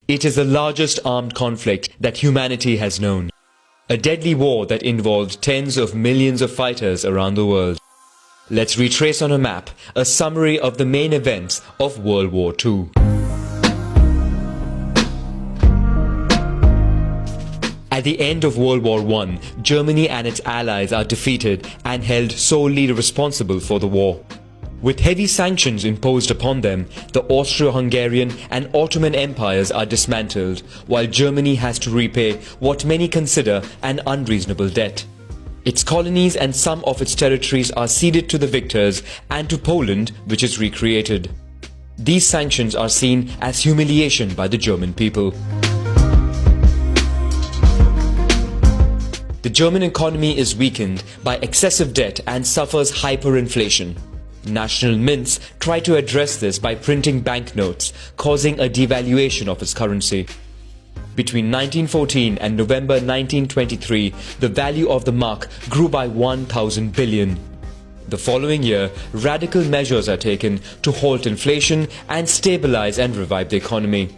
It is the largest armed conflict that humanity has known. A deadly war that involved tens of millions of fighters around the world. Let's retrace on a map a summary of the main events of World War II. At the end of World War I, Germany and its allies are defeated and held solely responsible for the war. With heavy sanctions imposed upon them, the Austro-Hungarian and Ottoman empires are dismantled, while Germany has to repay what many consider an unreasonable debt. Its colonies and some of its territories are ceded to the victors and to Poland, which is recreated. These sanctions are seen as humiliation by the German people. The German economy is weakened by excessive debt and suffers hyperinflation. National mints try to address this by printing banknotes, causing a devaluation of its currency. Between 1914 and November 1923, the value of the mark grew by 1,000 billion. The following year, radical measures are taken to halt inflation and stabilize and revive the economy.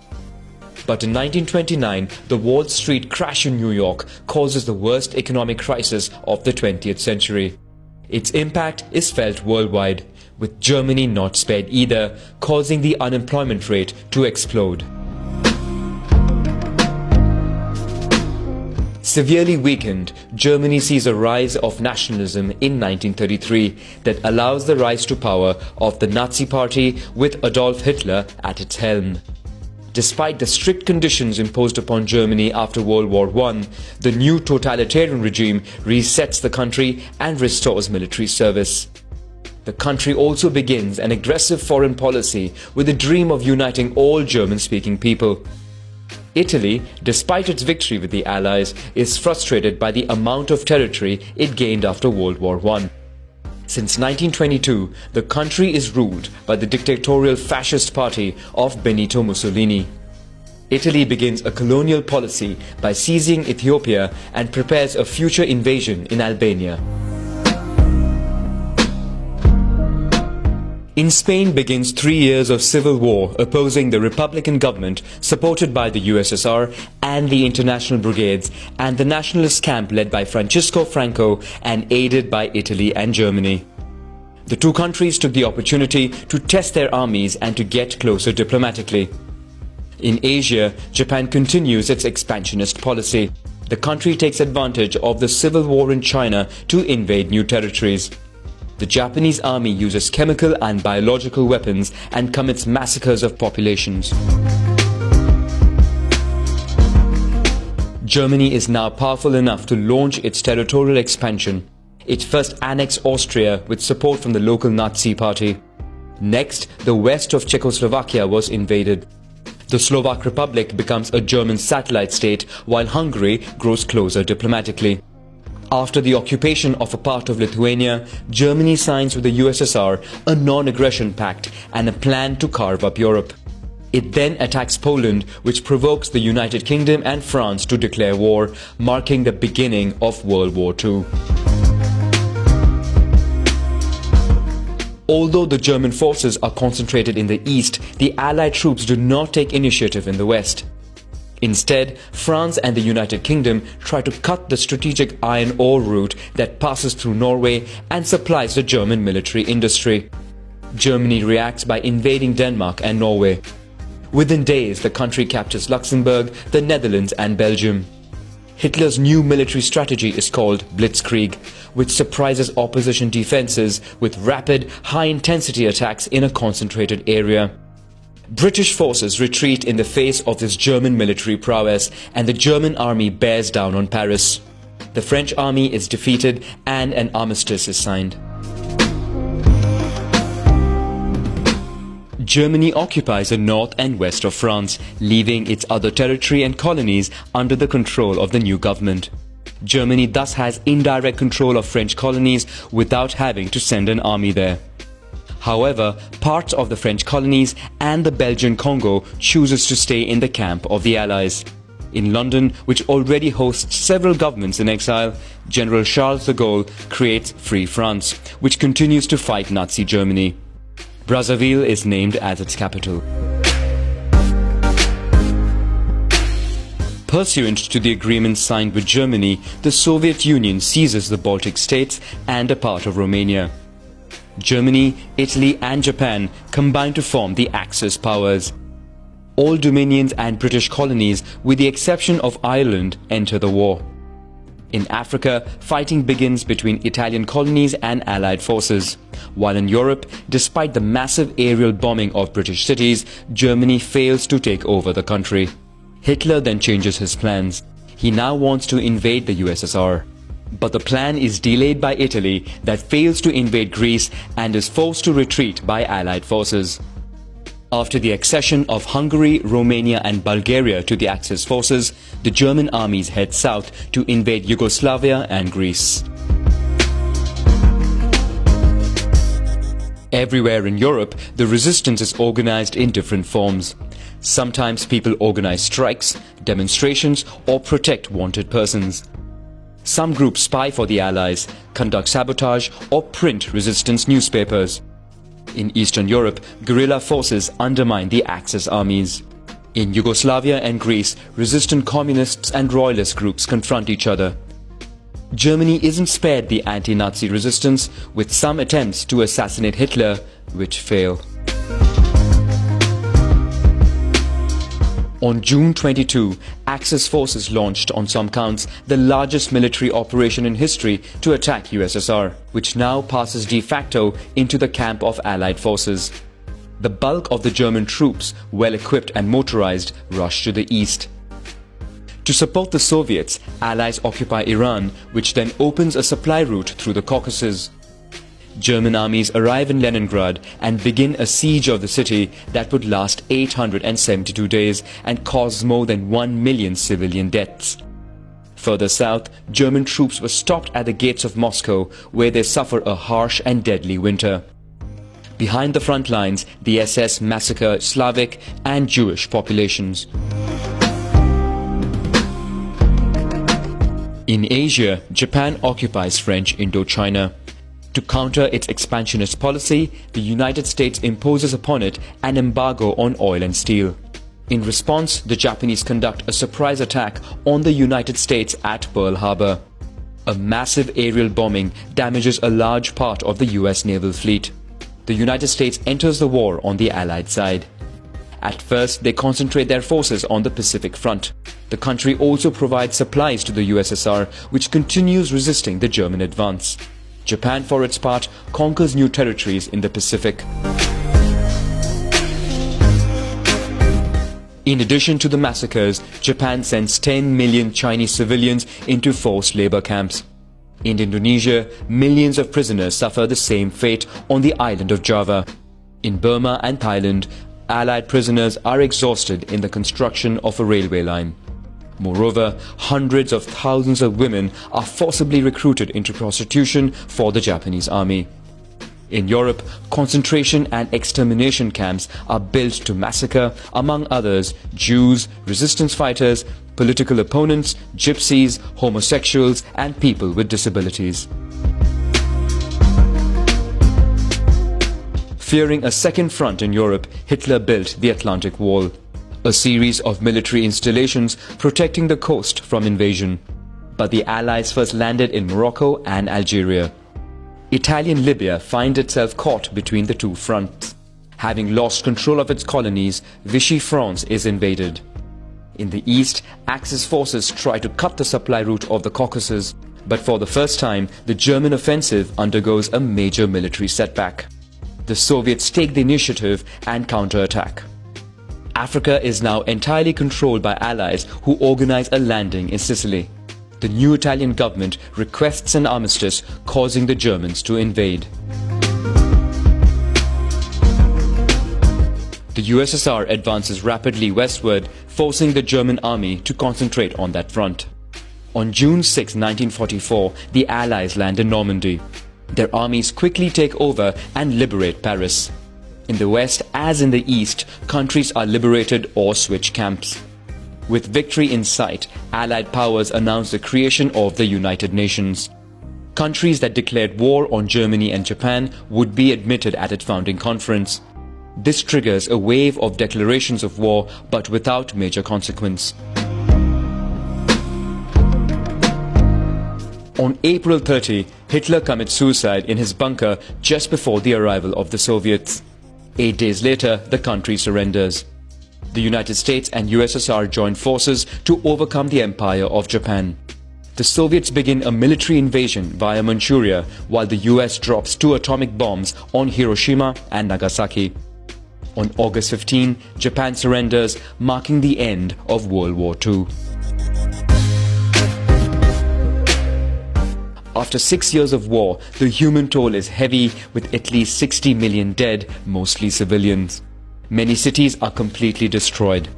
But in 1929, the Wall Street crash in New York causes the worst economic crisis of the 20th century. Its impact is felt worldwide, with Germany not spared either, causing the unemployment rate to explode. Severely weakened, Germany sees a rise of nationalism in 1933 that allows the rise to power of the Nazi Party with Adolf Hitler at its helm. Despite the strict conditions imposed upon Germany after World War I, the new totalitarian regime resets the country and restores military service. The country also begins an aggressive foreign policy with the dream of uniting all German-speaking people. Italy, despite its victory with the Allies, is frustrated by the amount of territory it gained after World War I. Since 1922, the country is ruled by the dictatorial fascist party of Benito Mussolini. Italy begins a colonial policy by seizing Ethiopia and prepares a future invasion in Albania. In Spain begins 3 years of civil war opposing the Republican government supported by the USSR and the International Brigades and the nationalist camp led by Francisco Franco and aided by Italy and Germany. The two countries took the opportunity to test their armies and to get closer diplomatically. In Asia, Japan continues its expansionist policy. The country takes advantage of the civil war in China to invade new territories. The Japanese army uses chemical and biological weapons and commits massacres of populations. Germany is now powerful enough to launch its territorial expansion. It first annexed Austria with support from the local Nazi party. Next, the west of Czechoslovakia was invaded. The Slovak Republic becomes a German satellite state while Hungary grows closer diplomatically. After the occupation of a part of Lithuania, Germany signs with the USSR a non-aggression pact and a plan to carve up Europe. It then attacks Poland, which provokes the United Kingdom and France to declare war, marking the beginning of World War II. Although the German forces are concentrated in the east, the Allied troops do not take initiative in the west. Instead, France and the United Kingdom try to cut the strategic iron ore route that passes through Norway and supplies the German military industry. Germany reacts by invading Denmark and Norway. Within days, the country captures Luxembourg, the Netherlands and Belgium. Hitler's new military strategy is called Blitzkrieg, which surprises opposition defenses with rapid, high-intensity attacks in a concentrated area. British forces retreat in the face of this German military prowess, and the German army bears down on Paris. The French army is defeated and an armistice is signed. Germany occupies the north and west of France, leaving its other territory and colonies under the control of the new government. Germany thus has indirect control of French colonies without having to send an army there. However, parts of the French colonies and the Belgian Congo chooses to stay in the camp of the Allies. In London, which already hosts several governments in exile, General Charles de Gaulle creates Free France, which continues to fight Nazi Germany. Brazzaville is named as its capital. Pursuant to the agreement signed with Germany, the Soviet Union seizes the Baltic states and a part of Romania. Germany, Italy and Japan combine to form the Axis powers. All dominions and British colonies, with the exception of Ireland, enter the war. In Africa, fighting begins between Italian colonies and Allied forces. While in Europe, despite the massive aerial bombing of British cities, Germany fails to take over the country. Hitler then changes his plans. He now wants to invade the USSR. But the plan is delayed by Italy, that fails to invade Greece and is forced to retreat by Allied forces. After the accession of Hungary, Romania and Bulgaria to the Axis forces, the German armies head south to invade Yugoslavia and Greece. Everywhere in Europe, the resistance is organized in different forms. Sometimes people organize strikes, demonstrations or protect wanted persons. Some groups spy for the Allies, conduct sabotage or print resistance newspapers. In Eastern Europe, guerrilla forces undermine the Axis armies. In Yugoslavia and Greece, resistant communists and royalist groups confront each other. Germany isn't spared the anti-Nazi resistance, with some attempts to assassinate Hitler, which fail. On June 22, Axis forces launched, on some counts, the largest military operation in history to attack USSR, which now passes de facto into the camp of Allied forces. The bulk of the German troops, well equipped and motorized, rush to the east. To support the Soviets, Allies occupy Iran, which then opens a supply route through the Caucasus. German armies arrive in Leningrad and begin a siege of the city that would last 872 days and cause more than 1 million civilian deaths. Further south, German troops were stopped at the gates of Moscow, where they suffer a harsh and deadly winter. Behind the front lines, the SS massacre Slavic and Jewish populations. In Asia, Japan occupies French Indochina. To counter its expansionist policy, the United States imposes upon it an embargo on oil and steel. In response, the Japanese conduct a surprise attack on the United States at Pearl Harbor. A massive aerial bombing damages a large part of the US naval fleet. The United States enters the war on the Allied side. At first, they concentrate their forces on the Pacific front. The country also provides supplies to the USSR, which continues resisting the German advance. Japan, for its part, conquers new territories in the Pacific. In addition to the massacres, Japan sends 10 million Chinese civilians into forced labor camps. In Indonesia, millions of prisoners suffer the same fate on the island of Java. In Burma and Thailand, Allied prisoners are exhausted in the construction of a railway line. Moreover, hundreds of thousands of women are forcibly recruited into prostitution for the Japanese army. In Europe, concentration and extermination camps are built to massacre, among others, Jews, resistance fighters, political opponents, gypsies, homosexuals, and people with disabilities. Fearing a second front in Europe, Hitler built the Atlantic Wall, a series of military installations protecting the coast from invasion. But the Allies first landed in Morocco and Algeria. Italian Libya finds itself caught between the two fronts. Having lost control of its colonies, Vichy France is invaded. In the east, Axis forces try to cut the supply route of the Caucasus, but for the first time, the German offensive undergoes a major military setback. The Soviets take the initiative and counterattack. Africa is now entirely controlled by Allies who organize a landing in Sicily. The new Italian government requests an armistice, causing the Germans to invade. The USSR advances rapidly westward, forcing the German army to concentrate on that front. On June 6, 1944, the Allies land in Normandy. Their armies quickly take over and liberate Paris. In the west, as in the east, countries are liberated or switch camps. With victory in sight, Allied powers announce the creation of the United Nations. Countries that declared war on Germany and Japan would be admitted at its founding conference. This triggers a wave of declarations of war, but without major consequence. On April 30, Hitler commits suicide in his bunker just before the arrival of the Soviets. 8 days later, the country surrenders. The United States and USSR join forces to overcome the empire of Japan. The Soviets begin a military invasion via Manchuria, while the US drops 2 atomic bombs on Hiroshima and Nagasaki. On August 15, Japan surrenders, marking the end of World War II. After 6 years of war, the human toll is heavy, with at least 60 million dead, mostly civilians. Many cities are completely destroyed.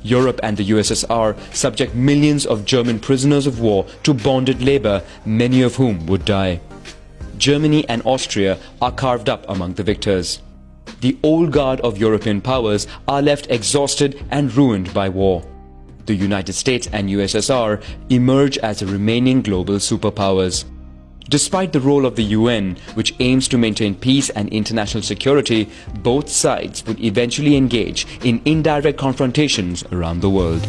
Europe and the USSR subject millions of German prisoners of war to bonded labor, many of whom would die. Germany and Austria are carved up among the victors. The old guard of European powers are left exhausted and ruined by war. The United States and USSR emerge as the remaining global superpowers. Despite the role of the UN, which aims to maintain peace and international security, both sides would eventually engage in indirect confrontations around the world.